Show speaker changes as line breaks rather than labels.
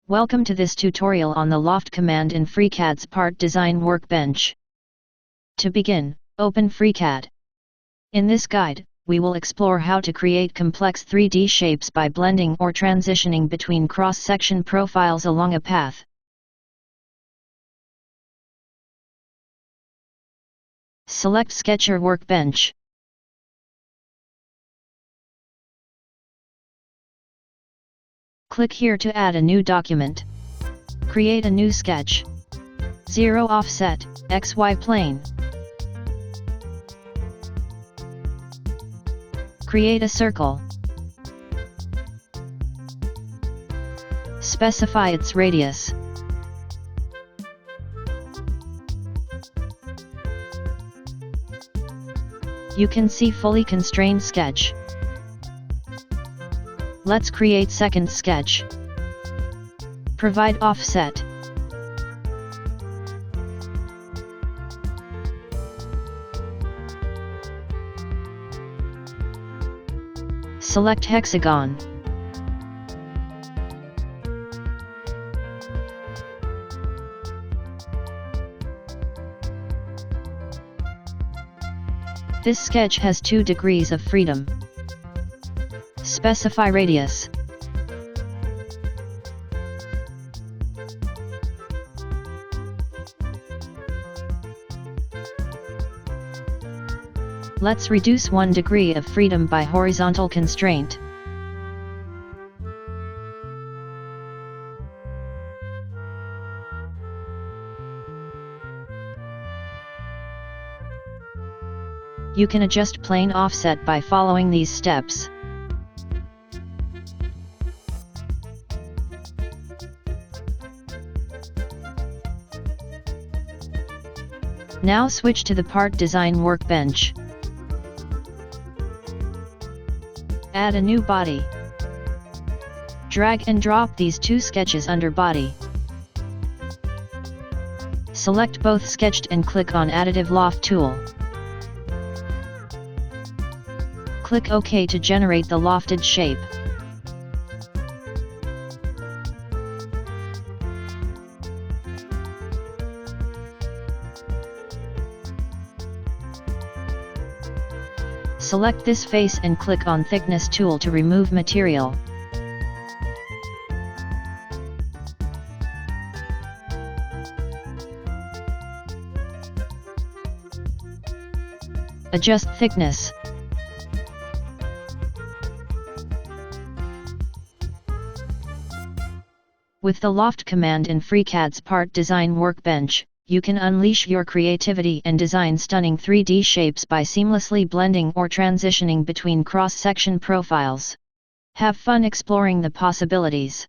Welcome to this tutorial on the Loft command in FreeCAD's Part Design Workbench. To begin, open FreeCAD. In this guide, we will explore how to create complex 3D shapes by blending or transitioning between cross-section profiles along a path. Select Sketcher Workbench. Click here to add a new document. Create a new sketch. 0 offset, XY plane. Create a circle. Specify its radius. You can see fully constrained sketch. Let's create second sketch. Provide offset. Select hexagon. This sketch has 2 degrees of freedom. Specify radius. Let's reduce 1 degree of freedom by horizontal constraint. You can adjust plane offset by following these steps. Now switch to the Part Design Workbench. Add a new body. Drag and drop these 2 sketches under body. Select both sketched and click on Additive Loft tool. Click OK to generate the lofted shape. Select this face and click on Thickness tool to remove material. Adjust thickness. With the Loft command in FreeCAD's Part Design Workbench, you can unleash your creativity and design stunning 3D shapes by seamlessly blending or transitioning between cross-section profiles. Have fun exploring the possibilities.